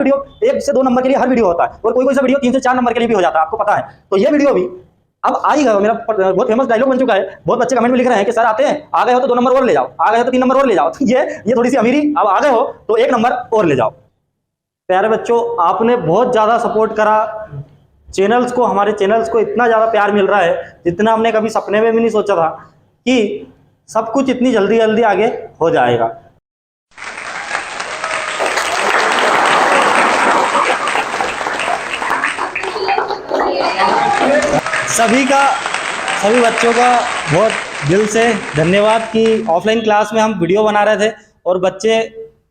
Video 1 से 2 number के लिए हर वीडियो होता है और कोई कोई सा वीडियो 3 से 4 नंबर के लिए भी हो जाता है, आपको पता है। तो ये वीडियो भी अब आ ही गया, मेरा बहुत फेमस डायलॉग बन चुका है। बहुत बच्चे कमेंट में लिख रहे हैं कि सर आते हैं, आ गए हो तो 2 नंबर और ले जाओ, आ गए हो तो 3 नंबर और ले जाओ। तो ये थोड़ी सी अमीरी, अब आ गए हो तो 1 नंबर और ले जाओ। प्यारे बच्चों, आपने बहुत ज़्यादा सपोर्ट करा चैनल्स को, हमारे चैनल्स को इतना ज़्यादा प्यार मिल रहा है जितना हमने कभी सपने में भी नहीं सोचा था कि सब कुछ इतनी जल्दी जल्दी आगे हो जाएगा। सभी बच्चों का बहुत दिल से धन्यवाद कि ऑफलाइन क्लास में हम वीडियो बना रहे थे और बच्चे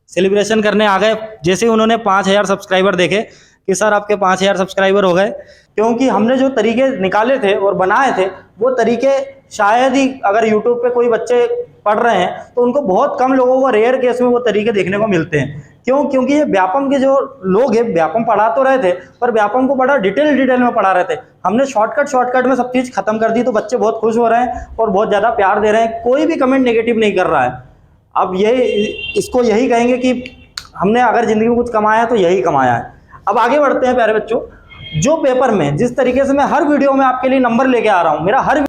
सेलिब्रेशन करने आ गए जैसे उन्होंने 5000 सब्सक्राइबर देखे कि सर आपके 5000 सब्सक्राइबर हो गए। क्योंकि हमने जो तरीके निकाले थे और बनाए थे वो तरीके शायद ही अगर यूट्यूब पे कोई बच्चे पढ़ रहे हैं तो उनको बहुत कम लोगों को, रेयर केस में वो तरीके देखने को मिलते हैं। क्यों? क्योंकि ये व्यापम के जो लोग हैं, व्यापम पढ़ा तो रहे थे पर व्यापम को बड़ा डिटेल में पढ़ा रहे थे। हमने शॉर्टकट में सब चीज़ खत्म कर दी तो बच्चे बहुत खुश हो रहे हैं और बहुत ज़्यादा प्यार दे रहे हैं। कोई भी कमेंट नेगेटिव नहीं कर रहा है। अब इसको यही कहेंगे कि हमने अगर ज़िंदगी में कुछ कमाया तो यही कमाया है। अब आगे बढ़ते हैं प्यारे बच्चों। जो पेपर में जिस तरीके से मैं हर वीडियो में आपके लिए नंबर लेके आ रहा हूँ, मेरा हर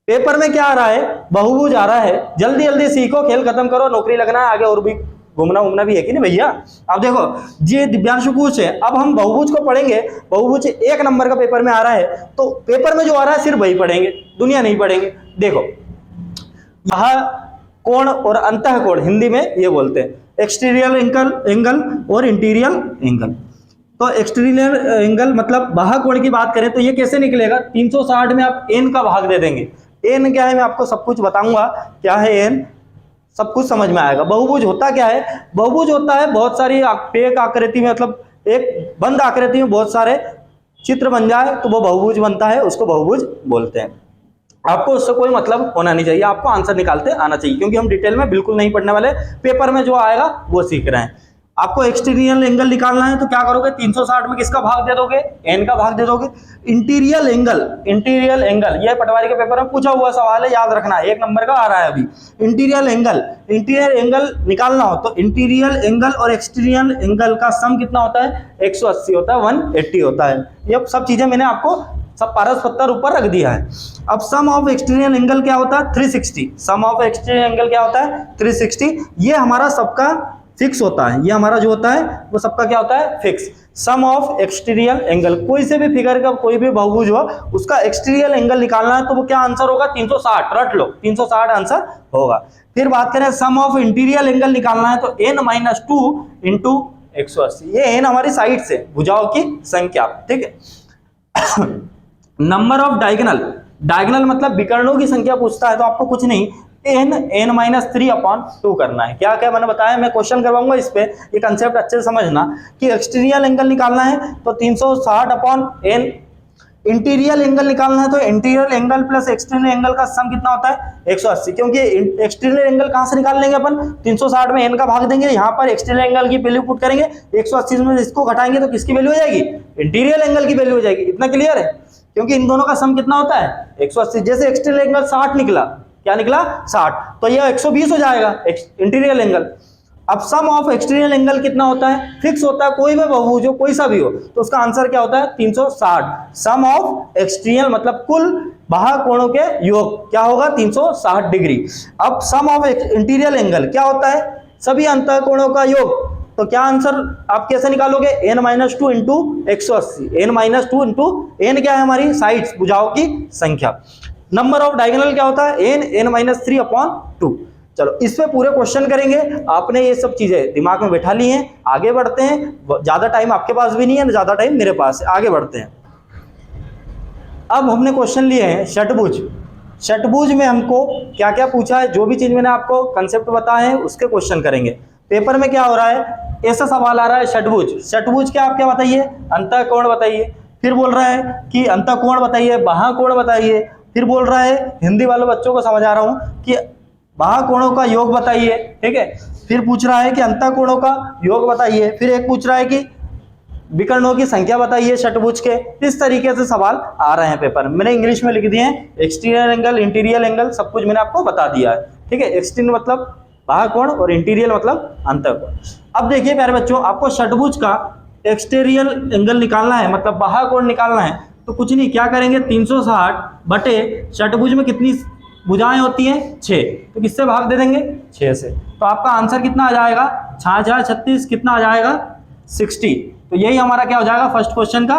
पेपर में क्या आ रहा है, बहुभुज आ रहा है। जल्दी जल्दी सीखो, खेल खत्म करो, नौकरी लगना है, आगे और भी घूमना भी है कि नहीं भैया। अब देखो जी, दिव्यांशु पूछ है, अब हम बहुभुज को पढ़ेंगे। बहुभुज 1 नंबर का पेपर में आ रहा है तो पेपर में जो आ रहा है सिर्फ वही पढ़ेंगे, दुनिया नहीं पढ़ेंगे। देखो यह कोण और अंतः कोण हिंदी में ये बोलते हैं, एक्सटीरियर एंगल और इंटीरियर एंगल। तो एक्सटीरियर एंगल मतलब बाह्य कोण की बात करें तो ये कैसे निकलेगा, 360 में आप एन का भाग दे देंगे। एन क्या है मैं आपको सब कुछ बताऊंगा, क्या है एन, सब कुछ समझ में आएगा। बहुभुज होता क्या है? बहुभुज होता है बहुत सारी पेक आकृति में, मतलब एक बंद आकृति में बहुत सारे चित्र बन जाए तो वो बहुभुज बनता है, उसको बहुभुज बोलते हैं। आपको उससे कोई मतलब होना नहीं चाहिए, आपको आंसर निकालते आना चाहिए क्योंकि हम डिटेल में बिल्कुल नहीं पढ़ने वाले, पेपर में जो आएगा वो सीख रहे हैं। आपको एक्सटीरियर एंगल निकालना है तो क्या करोगे, 360 में किसका भाग दे दोगे, एन का भाग दे दोगे। इंटीरियर एंगल ये पटवारी के पेपर में पूछा हुआ सवाल है, याद रखना, 1 नंबर का आ रहा है अभी। इंटीरियर एंगल निकालना हो तो इंटीरियर एंगल और एक्सटीरियर एंगल का सम कितना होता है, 180 होता है, 180 होता है। ये सब चीजें मैंने आपको सब पारस पत्थर ऊपर रख दिया है। अब सम ऑफ एक्सटीरियर एंगल क्या होता है, 360। सम ऑफ एक्सटीरियर एंगल क्या होता है, 360। ये हमारा सबका फिक्स होता है, ये हमारा जो होता है वो सबका क्या होता है, fix. Sum of exterior angle, कोई से भी फिगर का कोई भी बहुभुज हो उसका एक्सटीरियर एंगल निकालना है तो वो क्या आंसर होगा, 360। रट लो, 360 आंसर होगा। फिर बात करें सम ऑफ इंटीरियर एंगल निकालना है तो n-2 इंटू 180। ये n हमारी साइड से भुजाओं की संख्या, ठीक है। नंबर ऑफ डायगोनल मतलब विकर्णों की संख्या पूछता है तो आपको कुछ नहीं, n-3/2 करना है। क्या क्या मैंने बताया, मैं क्वेश्चन करवाऊंगा इस पे, ये कंसेप्ट अच्छे से समझना कि एक्सटीरियर एंगल निकालना है तो 360/n, इंटीरियर एंगल निकालना है तो interior angle plus exterior angle का सम कितना होता है, 180। क्योंकि एक्सटीरियर एंगल कहां से निकाल लेंगे अपन, 360 में n का भाग देंगे, यहाँ पर एक्सटीरियर एंगल की वैल्यू पुट करेंगे, 180 में इसको घटाएंगे तो किसकी वैल्यू हो जाएगी, इंटीरियर एंगल की वैल्यू हो जाएगी। इतना क्लियर है? क्योंकि इन दोनों का सम कितना होता है, 180। जैसे एक्सटीरियर एंगल 60 निकला, क्या निकला, 60, तो यह 120 हो जाएगा इंटीरियर एंगल। अब सम ऑफ एक्सटीरियर एंगल कितना होता है, फिक्स होता है, कोई भी बहुभुज हो, कोई सा भी हो, तो उसका आंसर क्या होता है, 360। सम ऑफ एक्सटीरियर मतलब कुल बाह्य कोणों के योग क्या होगा, 360 डिग्री। अब सम ऑफ इंटीरियर एंगल क्या होता है, सभी अंतः कोणों का योग। तो क्या आंसर आप कैसे निकालोगे, n-2 into 180। n-2 into n क्या है, हमारी साइड्स, भुजाओं की संख्या। नंबर ऑफ डायगोनल क्या होता है, n-3/2। चलो इस पे पूरे क्वेश्चन करेंगे। आपने ये सब चीजें दिमाग में बैठा ली हैं, आगे बढ़ते हैं। ज्यादा टाइम आपके पास भी नहीं है, ज्यादा टाइम मेरे पास है, आगे बढ़ते हैं। अब हमने क्वेश्चन लिए हैं षटभुज। षटभुज में हमको क्या क्या पूछा है, जो भी चीज मैंने आपको कंसेप्ट बताए हैं उसके क्वेश्चन करेंगे। पेपर में क्या हो रहा है, ऐसा सवाल आ रहा है षटभुज क्या, आप क्या बताइए, अंतः कोण बताइए। फिर बोल रहा है कि अंतः कोण बताइए, बाह्य कोण बताइए। फिर बोल रहा है, हिंदी वाले बच्चों को समझ आ रहा हूं, कि बाह्य कोणों का योग बताइए, ठीक है। फिर पूछ रहा है कि अंतः कोणों का योग बताइए। फिर एक पूछ रहा है कि विकर्णों की संख्या बताइए षटभुज के। इस तरीके से सवाल आ रहे हैं पेपर में। मैंने इंग्लिश में लिख दिए हैं, एक्सटीरियर एंगल, इंटीरियर एंगल, सब कुछ मैंने आपको बता दिया है, ठीक है। एक्सटीरियर मतलब बाह्य कोण और इंटीरियर मतलब अंतः कोण। अब देखिए प्यारे बच्चों, आपको षटभुज का एक्सटीरियर एंगल निकालना है, मतलब बाह्य कोण निकालना है, तो कुछ नहीं, क्या करेंगे 360 बटे षटभुज में कितनी भुजाएं होती हैं 6, तो किससे भाग दे देंगे 6 से। तो आपका आंसर कितना आ जाएगा 6 36 कितना आ जाएगा 60। तो यही हमारा क्या हो जाएगा फर्स्ट क्वेश्चन का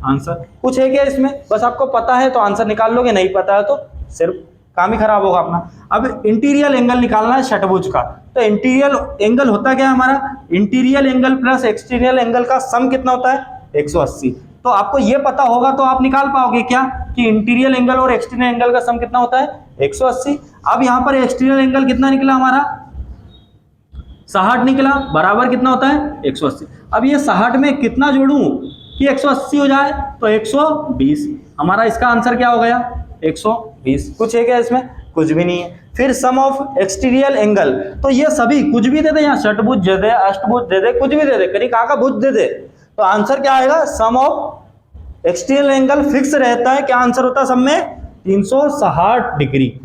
आंसर। कुछ है क्या इसमें, बस आपको पता है तो आंसर निकाल लोगे, नहीं पता है तो सिर्फ काम ही खराब होगा अपना। अब इंटीरियर एंगल निकालना है षटभुज का, तो इंटीरियर एंगल होता क्या है हमारा, interior angle plus exterior angle का सम कितना होता है 180। तो आपको ये पता होगा तो आप निकाल पाओगे क्या कि इंटीरियर एंगल और एक्सटीरियर एंगल का सम कितना होता है 180। अब यहाँ पर एक्सटीरियर एंगल कितना निकला हमारा 60 निकला, बराबर कितना होता है 180। अब ये 60 में कितना जोड़ूं कि 180 हो जाए, तो 120। हमारा इसका आंसर क्या हो गया 120। कुछ है क्या इसमें, कुछ भी नहीं है। फिर सम ऑफ एक्सटीरियर एंगल, तो ये सभी कुछ भी दे दे, यहाँ षटभुज दे दे, अष्टभुज दे दे, कुछ भी दे दे, कहीं कहाँ का भुज दे दे, तो आंसर क्या आएगा सम ऑफ एक्सटीरियर एंगल फिक्स रहता है। क्या आंसर होता है सब में 360 डिग्री।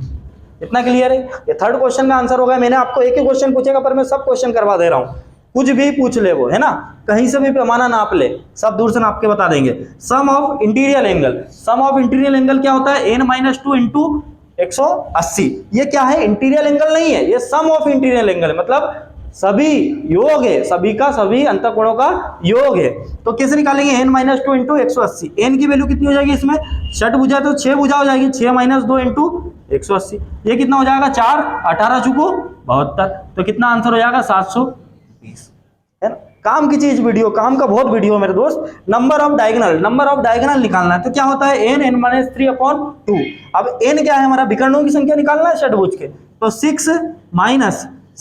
इतना क्लियर है। ये थर्ड क्वेश्चन का आंसर होगा। मैंने आपको एक ही क्वेश्चन पूछेगा पर मैं सब क्वेश्चन करवा दे रहा हूं, कुछ भी पूछ ले वो, है ना, कहीं से भी पैमाना नाप ले, सब दूर से नाप के बता देंगे। Sum of interior angle, sum of interior angle क्या होता है n-2 इंटू 180। ये क्या है, इंटीरियर एंगल नहीं है, ये सम ऑफ इंटीरियर एंगल है, मतलब सभी योग है, सभी का सभी अंतःकोणों का योग है। तो कैसे निकालेंगे n-2 इंटू 180। n की वैल्यू कितनी हो जाएगी इसमें, षट भुजा तो 6 भुजा हो जाएगी, 6 - 2 इंटू 180। ये कितना हो जाएगा 4 18 चुको 72, तो कितना आंसर हो जाएगा 720, है ना। काम की चीज वीडियो, काम का बहुत वीडियो मेरे दोस्त। Number of diagonal, number of diagonal निकालना है, तो क्या होता है n-3/2। अब n क्या है हमारा, विकर्णों की संख्या निकालना है षटभुज के, तो 6 -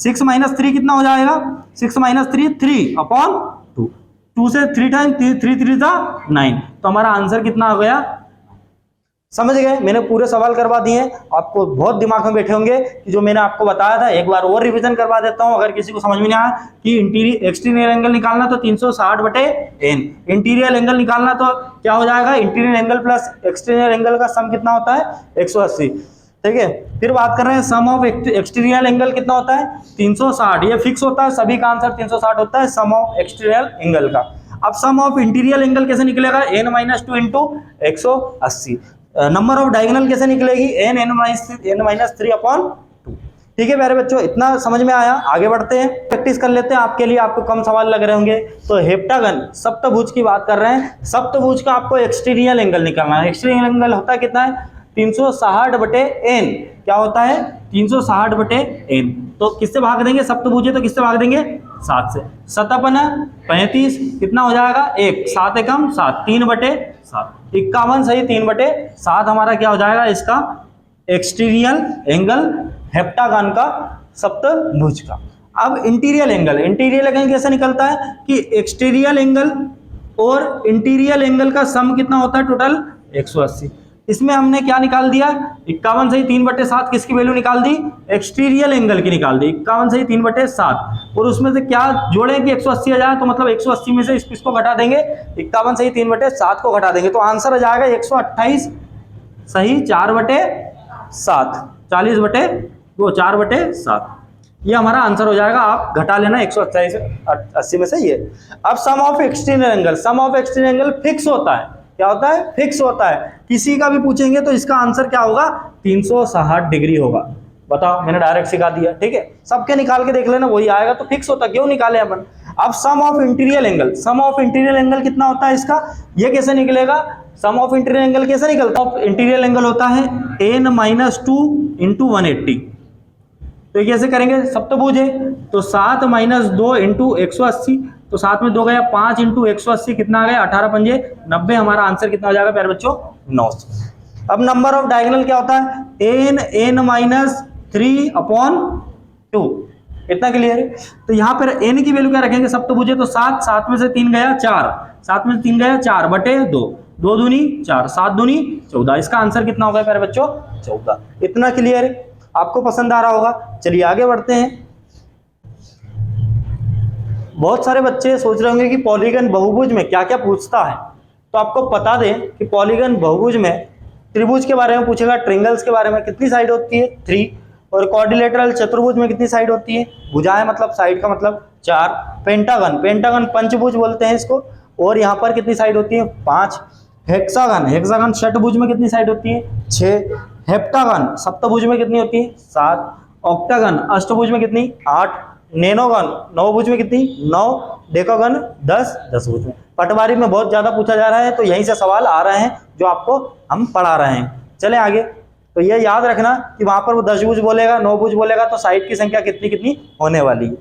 3 कितना हो जाएगा 6 - 3 3/2, 2 से 3 टाइम 3 3 9, तो हमारा आंसर कितना हो गया। समझ गए, मैंने पूरे सवाल करवा दिए, आपको बहुत दिमाग में बैठे होंगे कि जो मैंने आपको बताया था। एक बार और रिवीजन करवा देता हूं, अगर किसी को समझ में नहीं आया कि एक्सटीरियर एंगल निकालना तो 360 बटे n, इंटीरियर एंगल निकालना तो क्या हो जाएगा, interior angle plus exterior angle का सम कितना होता है 180। ठीक है, फिर बात कर रहे हैं सम ऑफ एक्सटीरियर एंगल कितना होता है 360। ये फिक्स होता है, सभी का आंसर 360 होता है सम ऑफ एक्सटीरियर एंगल का। अब सम ऑफ इंटीरियर एंगल कैसे निकलेगा, n-2 into 180। Number of diagonal कैसे निकलेगी, n-3/2। ठीक है प्यारे बच्चों, इतना समझ में आया। आगे बढ़ते हैं, प्रैक्टिस कर लेते हैं। आपके लिए आपको कम सवाल लग रहे होंगे। तो हेप्टागन सप्तभुज की बात कर रहे हैं। सप्तभुज का आपको एक्सटीरियर एंगल निकालना है। एक्सटीरियर एंगल होता है कितना है 360 बटे n। क्या होता है 360 बटे n। तो किससे भाग देंगे, सप्तभुज है तो किससे भाग देंगे 7 से। 7 × 35 कितना हो जाएगा 1, 7 एकम 7, 3/7, 51 सही 3/7 हमारा क्या हो जाएगा इसका एक्सटीरियर एंगल हेप्टागन का सप्तभुज का। अब इंटीरियर एंगल, इंटीरियर एंगल कैसे निकलता है कि एक्सटीरियर एंगल और इंटीरियर एंगल का सम कितना होता है टोटल 180। इसमें हमने क्या निकाल दिया 51 सही 3/7 किसकी वैल्यू निकाल दी, एक्सटीरियर एंगल की निकाल दी। 51 सही 3/7 और उसमें से क्या जोड़े कि 180 आ जाए, तो मतलब 180 में से इसको घटा देंगे, 51 सही 3/7 को घटा देंगे, तो आंसर आ जाएगा 128 सही 4/7, 4/7। ये हमारा आंसर हो जाएगा। आप घटा लेना 128 80 में से ये। अब sum of exterior angle, sum of exterior angle fix होता है। क्या होता है, फिक्स होता है। किसी का भी पूछेंगे तो इसका आंसर क्या होगा 360 डिग्री होगा। बताओ, मैंने डायरेक्ट सिखा दिया। ठीक है, सबके निकाल के देख लेना, वही आएगा। तो फिक्स होता, क्यों निकाले अपन। अब sum of interior angle, sum of interior angle कितना होता है इसका, ये कैसे निकलेगा, सम ऑफ इंटीरियर एंगल कैसे निकलता है। इंटीरियर एंगल होता है n-2 इंटू 180। तो ये कैसे करेंगे, सप्तभुज है तो 7 - 2 इंटू 180, तो 7 में 2 गया, 5 इंटू 180 कितना आ गया 18 पंजे 90। हमारा आंसर कितना हो जाएगा प्यारे बच्चों 900। अब नंबर ऑफ डायगोनल क्या होता है n-3/2। इतना क्लियर है। तो यहाँ पर n की वैल्यू क्या रखेंगे, सप्तभुज है तो 7, 7 में से 3 गया 4, 7 में से 3 गया 4/2, 2 दूनी 4, 7 दूनी 14। इसका आंसर कितना होगा प्यारे बच्चों 14। इतना क्लियर है, आपको पसंद आ रहा होगा। चलिए आगे बढ़ते हैं। बहुत सारे बच्चे सोच रहे होंगे कि पॉलीगन बहुभुज में क्या क्या पूछता है। तो आपको बता दें कि पॉलीगन बहुभुज में त्रिभुज के बारे में पूछेगा, ट्रायंगल्स के बारे में, कितनी साइड होती है 3, और क्वाड्रिलेटरल चतुर्भुज में कितनी साइड होती है? भुजाएं मतलब साइड का मतलब 4। पेंटागन, पेंटागन पंचभुज बोलते हैं इसको, और यहाँ पर कितनी साइड होती है? 5। हेक्सागन, हेक्सागन षटभुज में कितनी साइड होती है? 6। हेप्टागन सप्तभुज में कितनी होती है? 7। ऑक्टागन अष्टभुज में कितनी? 8। नैनोगन नवभुज में कितनी? 9। डेकागन 10 दशभुज में। पटवारी में बहुत ज्यादा पूछा जा रहा है, तो यहीं से सवाल आ रहे हैं जो आपको हम पढ़ा रहे हैं। चले आगे। तो ये याद रखना कि वहां पर वो 10 भुज बोलेगा, 9 भुज बोलेगा, तो साइड की संख्या कितनी कितनी होने वाली है।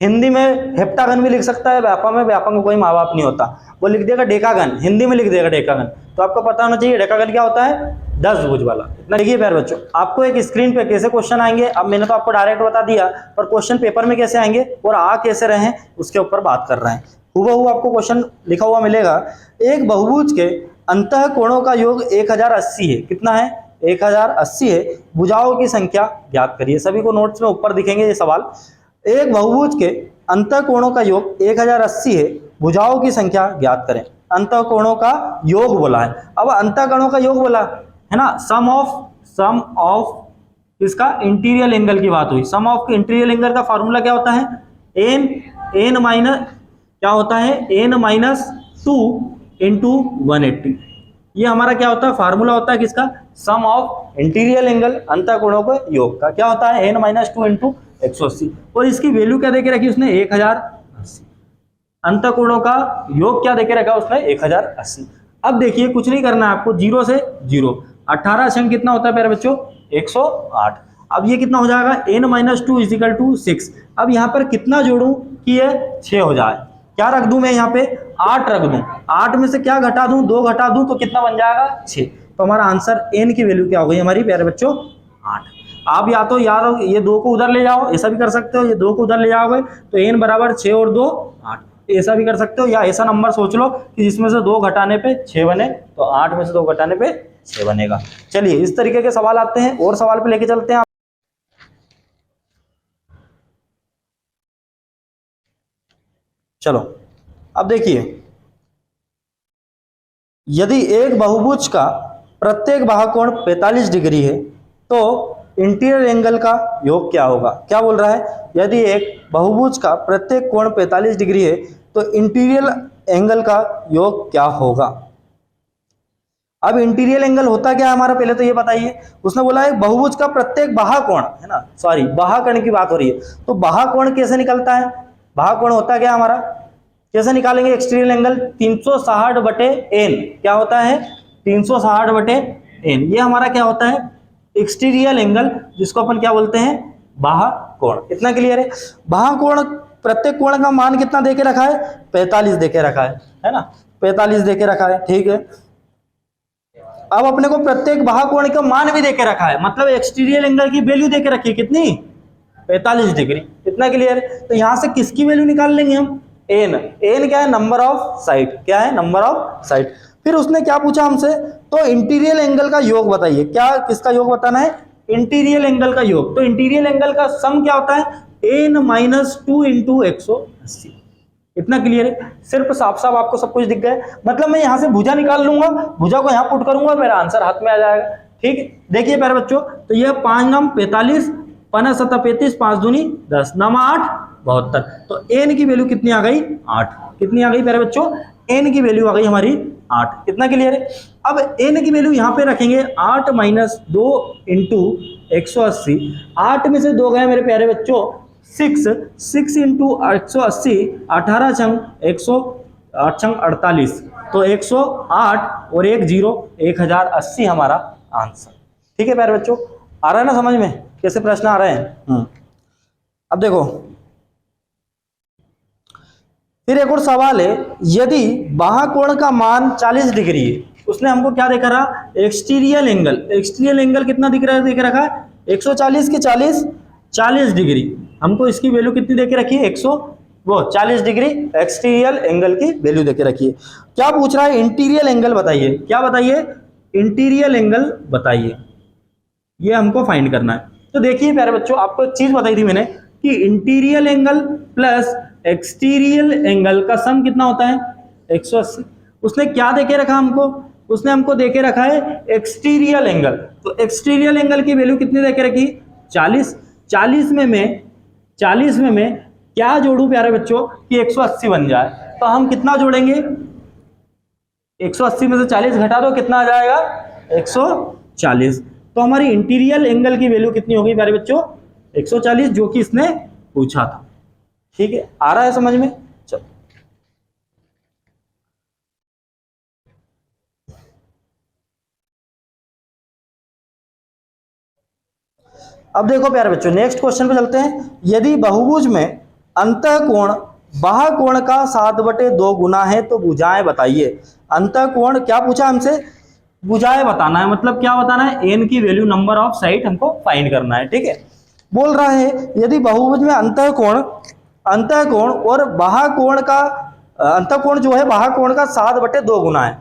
हिंदी में हेप्टागन भी लिख सकता है, व्यापक में, व्यापक में कोई माँ बाप नहीं होता, वो लिख देगा डेकागन, हिंदी में लिख देगा डेकागन। तो आपको पता होना चाहिए डेकागन क्या होता है? 10 भुज वाला। इतना देखिए प्यारे बच्चों, आपको एक स्क्रीन पे कैसे क्वेश्चन आएंगे, अब मैंने तो आपको डायरेक्ट बता दिया, पर क्वेश्चन पेपर में कैसे आएंगे और आ कैसे रहे हैं उसके ऊपर बात कर रहे हैं। हूबहू आपको क्वेश्चन लिखा हुआ मिलेगा, एक बहुभुज के अंतः कोणों का योग 1080 है। कितना है? 1080 है। भुजाओं की संख्या ज्ञात करिए। सभी को नोट्स में ऊपर दिखेंगे ये सवाल। एक बहुभुज के अंतः कोणों का योग 1080 है, भुजाओं की संख्या ज्ञात करें। अंतः कोणों का योग बोला है। अब अंतः कोणों का योग बोला है ना, सम ऑफ इसका इंटीरियर एंगल की बात हुई। सम ऑफ इंटीरियर एंगल का फॉर्मूला क्या होता है? एन माइनस क्या होता है? n minus 2 into 180। ये हमारा क्या होता है? फार्मूला होता है किसका? सम ऑफ इंटीरियर एंगल अंतः कोणों के योग का। क्या होता है? n minus 2 into 180। और इसकी वैल्यू क्या देके रखी उसने? 1080। अंतः कोणों का योग क्या देके रखा उसने? 1080। अब देखिए कुछ नहीं करना है आपको, 0 से 0। 18 अंक कितना होता है प्यारे बच्चों? 108। अब ये कितना हो जाएगा? n minus 2 equal to 6। अब यहाँ पर कितना जोड़ूं कि ये 6 हो जाए? क्या रख दूं मैं यहाँ पे? 8 रख दूं। 8 में से क्या घटा दूं? 2 घटा दूं तो कितना बन जाएगा? 6। तो हमारा आंसर n की वैल्यू क्या हो गई हमारी प्यारे बच्चों? 8। आप या तो याद ये 2 को उधर ले जाओ, ऐसा भी कर सकते हो, ये 2 को उधर ले जाओगे तो n बराबर 6 और 2 8, ऐसा भी कर सकते हो। या ऐसा नंबर सोच लो कि जिसमें से 2 घटाने पे 6 बने, तो 8 में से 2 घटाने पे 6 बनेगा। चलिए इस तरीके के सवाल आते हैं, और सवाल पे लेके चलते हैं। चलो अब देखिए, यदि एक बहुभुज का प्रत्येक बाहुकोण 45 डिग्री है तो इंटीरियर एंगल का योग क्या होगा? क्या बोल रहा है? यदि एक बहुभुज का प्रत्येक कोण 45 डिग्री है तो इंटीरियर एंगल का योग क्या होगा? अब इंटीरियर एंगल होता क्या है हमारा, पहले तो ये बताइए। उसने बोला है बहुभुज का प्रत्येक बाहुकोण, है ना, सॉरी बाहुकोण की बात हो रही है। तो बाहुकोण कैसे निकलता है? बाहुकोण होता क्या हमारा? कैसे निकालेंगे एक्सटीरियर एंगल? 360/n। क्या होता है? 360/n। ये हमारा क्या होता है? एक्सटीरियर एंगल, जिसको अपन क्या बोलते हैं? बाहुकोण। इतना क्लियर है? बाहुकोण प्रत्येक कोण का मान कितना देके रखा है? 45 देके रखा है ना, 45 देके रखा है। ठीक है, अब अपने को प्रत्येक बाहुकोण का मान भी देके रखा है, मतलब एक्सटीरियर एंगल की वैल्यू देके रखी है कितनी? 45 डिग्री। इतना क्लियर है? तो यहां से किसकी वैल्यू निकाल लेंगे हम? एन। एन क्या है? Number of side. क्या है? Number of side. फिर उसने क्या पूछा हमसे? तो इंटीरियर एंगल का योग बताइए। क्या किसका योग बताना है? इंटीरियर एंगल का योग। तो इंटीरियर एंगल का सम क्या होता है? N minus 2 into 180। इतना क्लियर है? सिर्फ साफ साफ आपको सब कुछ दिख गया। मतलब मैं यहां से भुजा निकाल लूंगा, भुजा को यहां पुट करूंगा, मेरा आंसर हाथ में आ जाएगा। ठीक है, देखिए प्यारे बच्चों, तो यह 5 9 45, 5 7 35, 5 दूनी 10, 9 8 72। तो n की वैल्यू कितनी आ गई? 8। कितनी आ गई प्यारे बच्चों? n की वैल्यू आ गई हमारी 8। इतना क्लियर है? अब n की वैल्यू यहां पे रखेंगे 8 माइनस 2 इंटू 180। 8 में से 2 गए मेरे प्यारे बच्चों 6 इंटू 180, 18 छंग 108 छंग 48, तो 108 और 1 0, 1080 हमारा आंसर। ठीक है प्यारे बच्चों, आ रहा है ना समझ में कैसे प्रश्न आ रहे हैं? अब देखो, फिर एक और सवाल है, यदि बाहुकोण का मान 40 डिग्री है, उसने हमको क्या देखा रहा? Exterior angle. एक्सटीरियर एंगल कितना दिख रहा है? देख रखा है 140 के 40 डिग्री। हमको इसकी वैल्यू कितनी देके रखी है? 40 डिग्री एक्सटीरियर एंगल की वैल्यू देके रखी है। क्या पूछ रहा है? इंटीरियर एंगल बताइए। क्या बताइए? इंटीरियर एंगल बताइए, ये हमको फाइंड करना है। तो देखिए प्यारे बच्चों, आपको एक चीज बताई थी मैंने कि interior angle plus exterior angle का सम कितना होता है? 180। उसने क्या देके रखा हमको? उसने हमको देके रखा है एक्सटीरियल एंगल। तो एक्सटीरियल एंगल की वैल्यू कितनी देके रखी? 40। 40 में मैं क्या जोड़ू प्यारे बच्चों कि 180 बन जाए? तो हम कितना जोड़ेंगे? 180 में से 40 घटा दो, कितना आ जाएगा? 140। तो हमारी इंटीरियर एंगल की वैल्यू कितनी होगी प्यारे बच्चों? 140, जो कि इसने पूछा था। ठीक है, आ रहा है समझ में? चलो अब देखो प्यारे बच्चों, नेक्स्ट क्वेश्चन पे चलते हैं। यदि बहुभुज में अंतःकोण बाह्य कोण का 7/2 गुना है तो भुजाएं बताइए। अंतःकोण क्या पूछा हमसे? भुजाएं बताना है, मतलब क्या बताना है? एन की वैल्यू, नंबर ऑफ साइड हमको फाइंड करना है। ठीक है, बोल रहा है यदि बहुभुज में अंतःकोण और बाह्य कोण का अंतःकोण जो है बाह्य कोण का 7/2 गुना है।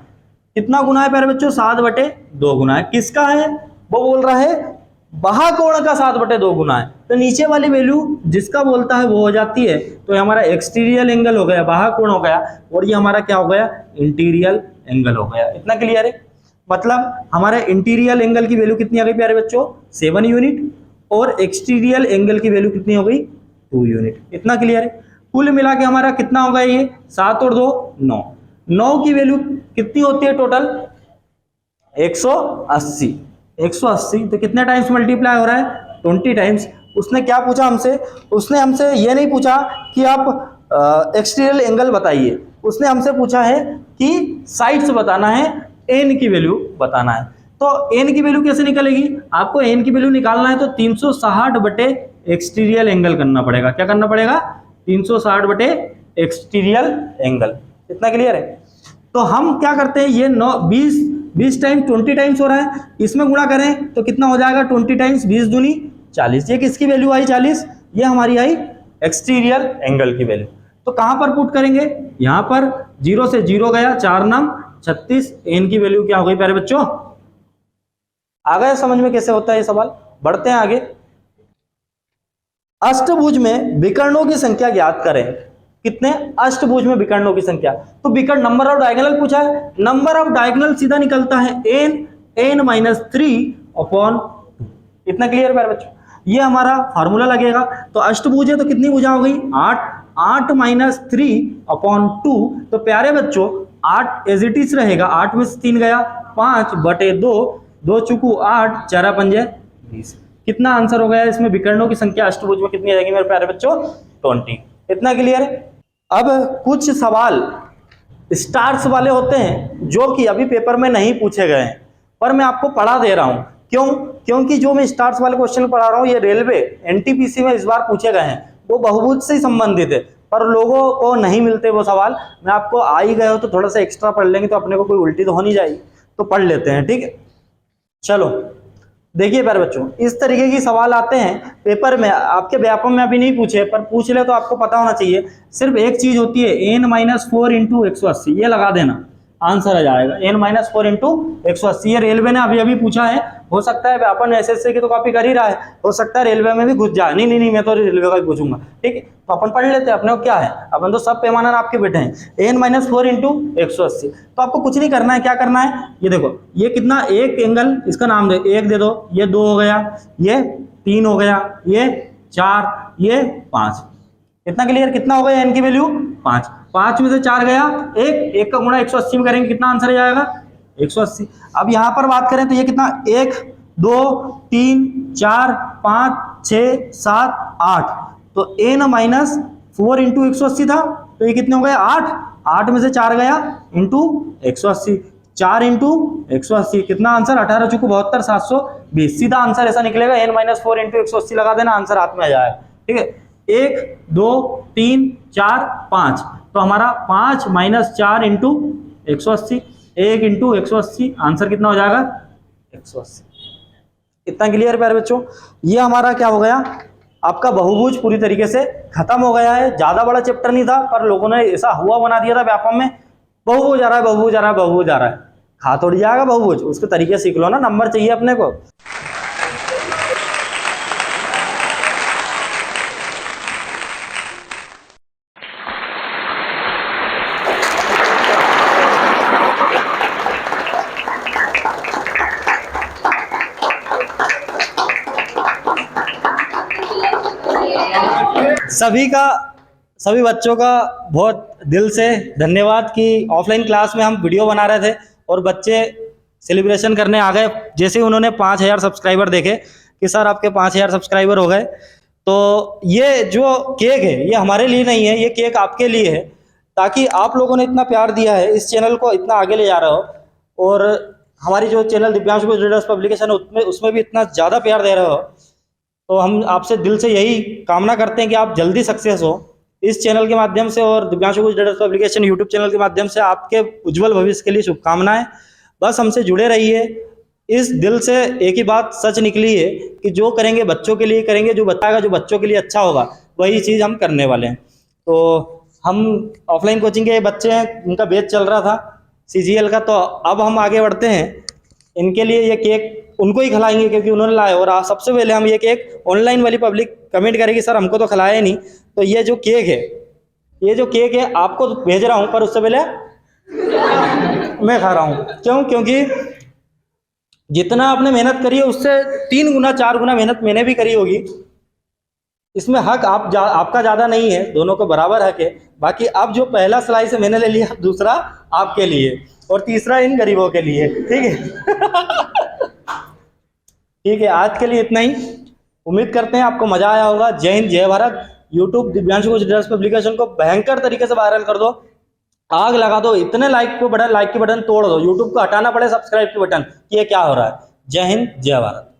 कितना गुना है प्यारे बच्चों? 7/2 गुना है। किसका है? वो बोल रहा है बाह्य कोण का 7/2 गुना है। तो नीचे वाली वैल्यू जिसका बोलता है वो हो जाती है। तो ये हमारा एक्सटीरियर एंगल हो गया, बाह्य कोण हो गया, और ये हमारा क्या हो गया? इंटीरियर एंगल हो गया। इतना क्लियर है? मतलब हमारे इंटीरियर एंगल की वैल्यू कितनी आ गई प्यारे बच्चों? 7 यूनिट, और एक्सटीरियर एंगल की वैल्यू कितनी हो गई? 2 यूनिट। इतना क्लियर है? कुल मिला के हमारा कितना होगा? ये 7 और 2 9। 9 की वैल्यू कितनी होती है टोटल? 180। 180 तो कितने टाइम्स मल्टीप्लाई हो रहा है? 20 टाइम्स। उसने क्या पूछा हमसे? उसने हमसे ये नहीं पूछा कि आप एक्सटीरियर एंगल बताइए, उसने हमसे पूछा है कि साइड्स बताना है, एन की वैल्यू बताना है। तो एन की वैल्यू कैसे निकलेगी? आपको एन की वैल्यू निकालना है तो 360 बटे एक्सटीरियर एंगल करना पड़ेगा। क्या करना पड़ेगा? 360 बटे एक्सटीरियर एंगल। इतना क्लियर है? तो हम क्या करते हैं, ये 20 टाइम्स 20 टाइम्स हो रहा है, इसमें गुणा करें तो कितना हो जाएगा? 20 टाइम्स 20 दूनी 40। ये किसकी वैल्यू आई? 40। ये हमारी आई एक्सटीरियर एंगल की वैल्यू। तो कहां पर पुट करेंगे? यहां पर 0 से 0 गया, 4 नाम 36। एन की वैल्यू क्या हो गई प्यारे बच्चों? आ गया समझ में कैसे होता है ये सवाल? बढ़ते हैं आगे। अष्टभुज में विकर्णों की संख्या ज्ञात करें। कितने? अष्टभुज में विकर्णों की संख्या। तो विकर्ण नंबर ऑफ डायगोनल पूछा है। नंबर ऑफ डायगोनल सीधा निकलता है n-3/2। इतना क्लियर है बच्चों? ये हमारा फार्मूला लगेगा। तो अष्टभुज है तो कितनी भुजा हो गई? 8 -3/2। तो प्यारे बच्चों 8 एज इट इज रहेगा, 8 में से 3 गया, 5/2, 2 चुकू 8, 4 पंजे 20। कितना आंसर हो गया इसमें? विकर्णों की संख्या अष्टभुज में कितनी आएगी मेरे प्यारे बच्चों? 20। इतना क्लियर है? अब कुछ सवाल स्टार्स वाले होते हैं जो कि अभी पेपर में नहीं पूछे गए हैं, पर मैं आपको पढ़ा दे रहा हूं। क्यों? क्योंकि जो मैं स्टार्स वाले क्वेश्चन पढ़ा रहा हूं ये रेलवे एनटीपीसी में इस बार पूछे गए हैं, वो बहुभुज से ही संबंधित है, पर लोगों को नहीं मिलते वो सवाल। मैं आपको आ ही गए हो तो थोड़ा सा एक्स्ट्रा पढ़ लेंगे तो अपने को कोई उल्टी तो हो नहीं जाएगी, तो पढ़ लेते हैं। ठीक है, चलो देखिए प्यारे बच्चों, इस तरीके की सवाल आते हैं पेपर में। आपके व्यापम में अभी नहीं पूछे, पर पूछ ले तो आपको पता होना चाहिए। सिर्फ एक चीज होती है, n-4 × 180, ये लगा देना, आंसर आ जाएगा। n-4 × 180 ये रेलवे ने अभी अभी पूछा है। हो सकता है व्यापम एसएससी की तो कॉपी कर ही रहा है, हो सकता है रेलवे में भी घुस जाए। नहीं, मैं तो रेलवे का ही पूछूंगा। ठीक है, तो अपन पढ़ लेते हैं, अपने को क्या है, अपन तो सब पैमाना आपके बेटे हैं। n-4 × 180, तो आपको कुछ नहीं करना है। क्या करना है, ये देखो, ये कितना, एक एंगल, इसका नाम दे, एक दे दो, ये 2 हो गया, ये 3 हो गया, ये 4, ये 5। इतना क्लियर? कितना हो गया एन की वैल्यू? 5। 5 में से 4 गया, एक का गुणा 180 में करेंगे, कितना आंसर आ जाएगा? 180। अब यहां पर बात करें तो ये कितना, 1 2 3 4 5 6 7 8, तो n-4 × 180 था, तो ये कितने हो गए? 8। 8 में से 4 गया इंटू 180, 4 × 180, कितना आंसर? 18 चुकू 72, 720। सीधा आंसर ऐसा निकलेगा, n-4 × 180 लगा देना, आंसर हाथ में आ जाएगा। ठीक है, 1 2 3 4 5, तो हमारा 5 - 4 × 180, 1 × 180, आंसर कितना हो जाएगा? 180। इतना क्लियर प्यारे बच्चों? ये हमारा क्या हो गया, आपका बहुभुज पूरी तरीके से खत्म हो गया है। ज्यादा बड़ा चैप्टर नहीं था, पर लोगों ने ऐसा हुआ बना दिया था व्यापम में, बहुभुज आ रहा है, बहुभुज आ रहा है, बहुभुज आ रहा है। खा थोड़ी जाएगा बहुभुज, उसके तरीके सीख लो ना, नंबर चाहिए अपने को। सभी बच्चों का बहुत दिल से धन्यवाद कि ऑफलाइन क्लास में हम वीडियो बना रहे थे और बच्चे सेलिब्रेशन करने आ गए जैसे ही उन्होंने 5000 सब्सक्राइबर देखे कि सर आपके 5000 सब्सक्राइबर हो गए। तो ये जो केक है ये हमारे लिए नहीं है, ये केक आपके लिए है, ताकि आप लोगों ने इतना प्यार दिया है, इस चैनल को इतना आगे ले जा रहे हो और हमारी जो चैनल दिव्यांशु कुछ रीडर्स पब्लिकेशन है उसमें भी इतना ज़्यादा प्यार दे रहे हो। तो हम आपसे दिल से यही कामना करते हैं कि आप जल्दी सक्सेस हो इस चैनल के माध्यम से, और दिव्यांशु कुछ रीडर्स पब्लिकेशन यूट्यूब चैनल के माध्यम से आपके उज्जवल भविष्य के लिए शुभकामनाएं। बस हमसे जुड़े रहिए। इस दिल से एक ही बात सच निकली है कि जो करेंगे बच्चों के लिए करेंगे, जो बताएगा जो बच्चों के लिए अच्छा होगा वही चीज़ हम करने वाले हैं। तो हम ऑफलाइन कोचिंग के बच्चे हैं, उनका बैच चल रहा था CGL का, तो अब हम आगे बढ़ते हैं। इनके लिए ये केक उनको ही खिलाएंगे क्योंकि उन्होंने लाया, और सबसे पहले हम ये केक ऑनलाइन वाली पब्लिक कमेंट करेगी सर हमको तो खिलाया नहीं, तो ये जो केक है आपको भेज रहा हूँ, पर उससे पहले मैं खा रहा हूँ। क्यों? क्योंकि जितना आपने मेहनत करी है उससे 3 गुना 4 गुना मेहनत मैंने भी करी होगी। इसमें हक आपका ज़्यादा नहीं है, दोनों को बराबर हक है। बाकी अब जो पहला स्लाइस है मैंने ले लिया, दूसरा आपके लिए और तीसरा इन गरीबों के लिए, ठीक है। ठीक है, आज के लिए इतना ही। उम्मीद करते हैं आपको मजा आया होगा। जय हिंद, जय भारत। यूट्यूब दिव्यांशु कुछ रीडर्स पब्लिकेशन को भयंकर तरीके से वायरल कर दो, आग लगा दो, इतने लाइक के बटन तोड़ दो, यूट्यूब को हटाना पड़े सब्सक्राइब के बटन कि ये क्या हो रहा है। जय हिंद, जय भारत।